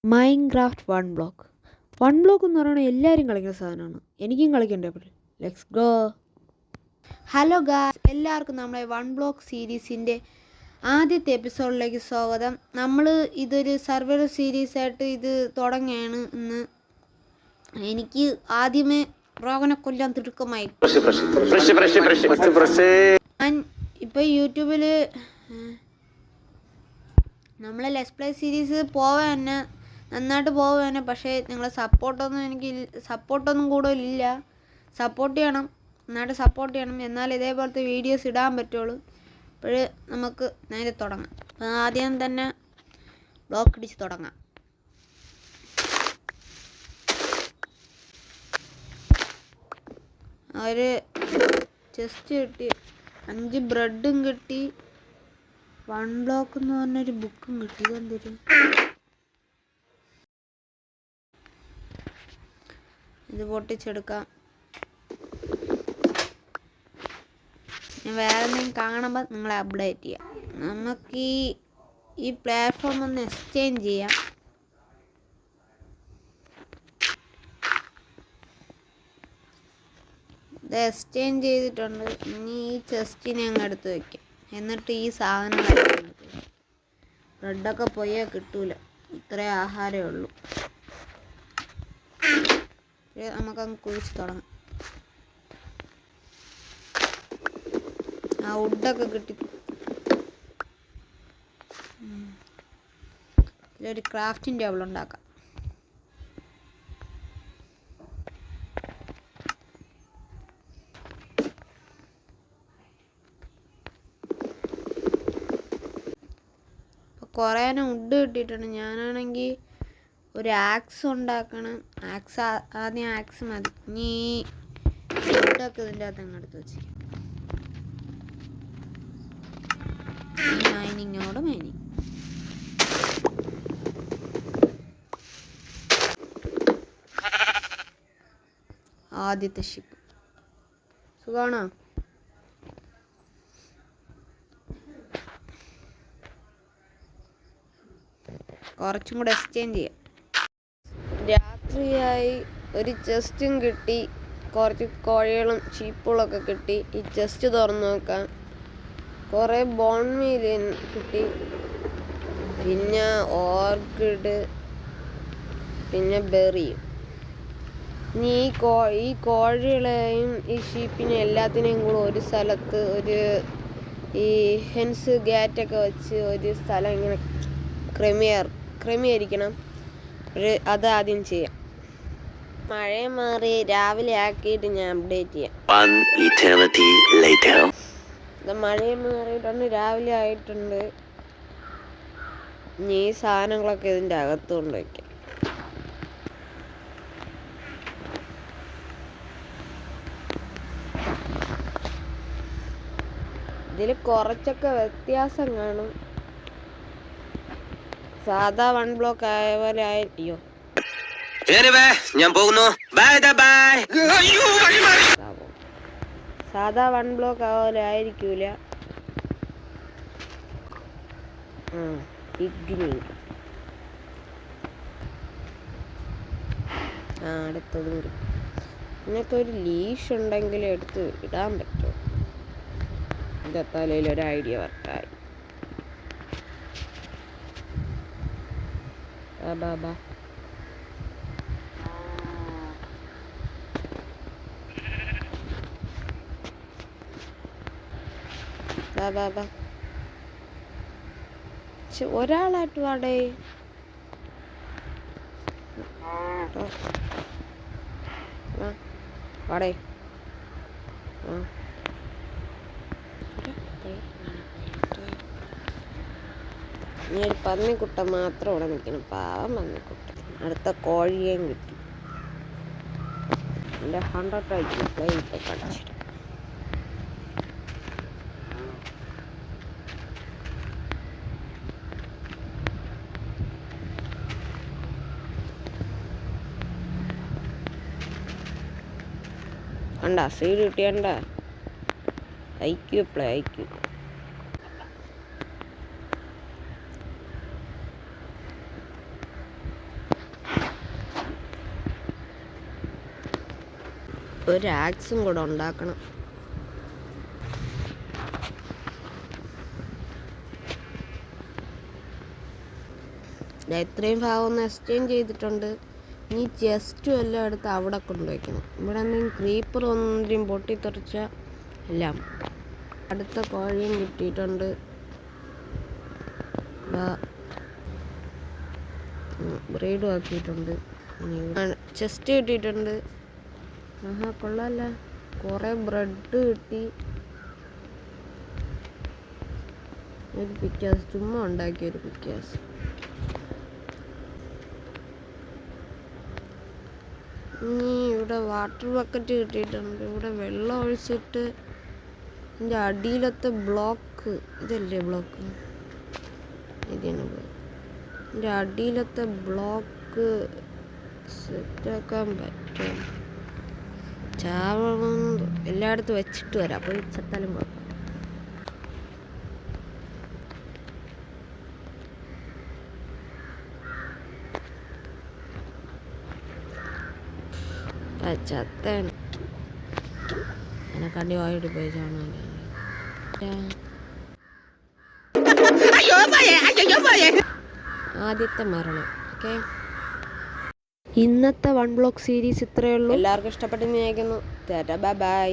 Minecraft one block എന്ന് പറയുന്നത് എല്ലാവരും കളിക്കുന്ന സാധനമാണ്. എനിക്കും കളിക്കണ്ടേ? Let's go. ഹലോ ഗായ്സ്, എല്ലാവർക്കും നമ്മളെ വൺ ബ്ലോക്ക് സീരീസിൻ്റെ ആദ്യത്തെ എപ്പിസോഡിലേക്ക് സ്വാഗതം. നമ്മൾ ഇതൊരു സർവൈവൽ സീരീസായിട്ട് ഇത് തുടങ്ങിയാണ് ഇന്ന്. എനിക്ക് ആദ്യമേ റോഗനെ കൊല്ലാൻ തിടുക്കമായി. ഞാൻ ഇപ്പോൾ യൂട്യൂബിൽ നമ്മളെ ലെറ്റ്സ് പ്ലേ സീരീസ് പോവാൻ നന്നായിട്ട് പോവാൻ, പക്ഷേ നിങ്ങളെ സപ്പോർട്ടൊന്നും കൂടുതലില്ല. സപ്പോർട്ട് ചെയ്യണം, നന്നായിട്ട് സപ്പോർട്ട് ചെയ്യണം, എന്നാൽ ഇതേപോലത്തെ വീഡിയോസ് ഇടാൻ പറ്റുള്ളൂ. അപ്പോൾ നമുക്ക് നേരെ തുടങ്ങാം. ആദ്യം തന്നെ ബ്ലോക്ക് അടിച്ച് തുടങ്ങാം. ഒരു ചെസ്റ്റ് കിട്ടി, 5 ബ്രെഡും കിട്ടി, വൺ ബ്ലോക്ക് എന്ന് പറഞ്ഞൊരു ബുക്കും കിട്ടി. ഇതെന്തൊരു ഇത് പൊട്ടിച്ചെടുക്കാം. ഞാൻ വേറെ എന്തെങ്കിലും കാണുമ്പോൾ നിങ്ങളെ അപ്ഡേറ്റ് ചെയ്യാം. നമുക്ക് ഈ പ്ലാറ്റ്ഫോം ഒന്ന് എക്സ്ചേഞ്ച് ചെയ്യാം. ഇത് എക്സ്ചേഞ്ച് ചെയ്തിട്ടുണ്ട്. ഇനി ഈ ചെസ്റ്റിനെ അങ്ങ് എടുത്ത് വയ്ക്കാം. എന്നിട്ട് ഈ സാധനങ്ങളൊക്കെ ബ്രെഡൊക്കെ പോയാൽ കിട്ടൂല, ഇത്രേ ആഹാരമേ ഉള്ളൂ. നമുക്കങ്ങ് കുഴിച്ച് തുടങ്ങാം. ആ വുഡൊക്കെ കിട്ടി. ഇതിലൊരു ക്രാഫ്റ്റിംഗ് ടേബിൾ ഉണ്ടാക്കാം. കുറേ വുഡ് കിട്ടിയിട്ടുണ്ട്. ഞാനാണെങ്കിൽ ഒരു ആക്സ് ഉണ്ടാക്കണം. ആദ്യം ആക്സ് മതി. ഇനി വുഡൊക്കെ ഇതിൻ്റെ അകത്ത് അങ്ങ് എടുത്ത് വെച്ചിരിക്കും. മൈനിങ്ങോട് മൈനിങ്. ആദ്യത്തെ ഷിപ്പ് സുഖാണോ? കുറച്ചും കൂടെ എക്സ്ചേഞ്ച് ചെയ്യാം. രാത്രിയായി. ഒരു ചെസ്റ്റും കിട്ടി, കുറച്ച് കോഴികളും ഷീപ്പുകളൊക്കെ കിട്ടി. ഈ ചെസ്റ്റ് തുറന്ന് നോക്കാം. കുറേ ബോൺ മീൽ കിട്ടി, പിന്നെ ഓർക്കിഡ്, പിന്നെ ബെറിയും. ഇനി ഈ കോഴികളെയും ഈ ഷീപ്പിനെയും എല്ലാത്തിനെയും കൂടെ ഒരു സ്ഥലത്ത് ഈ ഹെൻസ് ഗേറ്റൊക്കെ വെച്ച് ഒരു സ്ഥലം ഇങ്ങനെ ക്രമീകരിക്കണം. അത് ആദ്യം ചെയ്യാം. മഴ മാറി രാവിലെ ആക്കിയിട്ട് ഞാൻ അപ്ഡേറ്റ് ചെയ്യാം. മഴ മാറിയിട്ടുണ്ട്, രാവിലെ ആയിട്ടുണ്ട്. ഇനി ഈ സാധനങ്ങളൊക്കെ ഇതിൻ്റെ അകത്ത് കൊണ്ട് വയ്ക്കാം. ഇതിൽ കുറച്ചൊക്കെ വ്യത്യാസം കാണും. സാധാ വൺ ബ്ലോക്ക് ആയ പോലെ ആയിരിക്കോ? സാധാ വൺ ബ്ലോക്ക് ആ പോലെ ആയിരിക്കൂല. അടുത്തതും ഇതിനൊക്കെ ഒരു ലീഷ് ഉണ്ടെങ്കിൽ എടുത്ത് ഇടാൻ പറ്റുമോ? എൻ്റെ തലയിൽ ഒരു ഐഡിയ വർക്കായി. ബാബാ ഒരാളായിട്ട് വാടേ. വാടേ ഇനി ഒരു പന്നിക്കുട്ട മാത്രം ഇവിടെ നിൽക്കണം. പാവം പന്നിക്കുട്ട. അടുത്ത കോഴിയേയും കിട്ടി. എൻ്റെ 100 ആയിട്ട് പ്ലേറ്റ് കളിച്ചിട്ട് കണ്ടാ സീഡ് കിട്ടിയണ്ട. അയക്കൂ. ഒരു ആക്സും കൂടെ ഉണ്ടാക്കണം. ഇത്രയും ഭാഗം ഒന്ന് എക്സ്ചേഞ്ച് ചെയ്തിട്ടുണ്ട്. ഇനി ചെസ്റ്റും എല്ലാം എടുത്ത് അവിടെ കൊണ്ടുവയ്ക്കണം. ഇവിടെ എന്തെങ്കിലും ക്രീപ്പർ ഒന്നും പൊട്ടിത്തെറിച്ച എല്ലാം. അടുത്ത കോഴിയും കിട്ടിയിട്ടുണ്ട്. ബ്രീഡും ആക്കിയിട്ടുണ്ട്. ചെസ്റ്റ് കിട്ടിയിട്ടുണ്ട്. കൊള്ളാല്ല. കുറേ ബ്രെഡ് കിട്ടി. ഒരു പിക്കാസ് ചുമ്മാ ഉണ്ടാക്കിയൊരു പിക്കാസ്. ഇനി ഇവിടെ വാട്ടർ ബക്കറ്റ് കിട്ടിയിട്ടുണ്ട്. ഇവിടെ വെള്ളം ഒഴിച്ചിട്ട് ഇതിൻ്റെ അടിയിലത്തെ ബ്ലോക്ക്, ഇതല്ലേ ബ്ലോക്ക്, ഇതിന് ബ്ലോക്ക്, ഇതിൻ്റെ അടിയിലത്തെ ബ്ലോക്ക് സെറ്റാക്കാൻ പറ്റും. ചാവണം. എല്ലായിടത്തും വെച്ചിട്ട് വരാം. അപ്പോൾ ചത്താലും കുഴപ്പം. ചത്തേന് എന്നെക്കണ്ടി വായിട്ട് പോയി ചാണല്ല. ആദ്യത്തെ മരണം. ഓക്കെ, ഇന്നത്തെ വൺ ബ്ലോക്ക് സീരീസ് ഇത്രയേ ഉള്ളൂ. എല്ലാവർക്കും ഇഷ്ടപ്പെട്ടെന്ന് വിചാരിക്കുന്നു. Bye bye.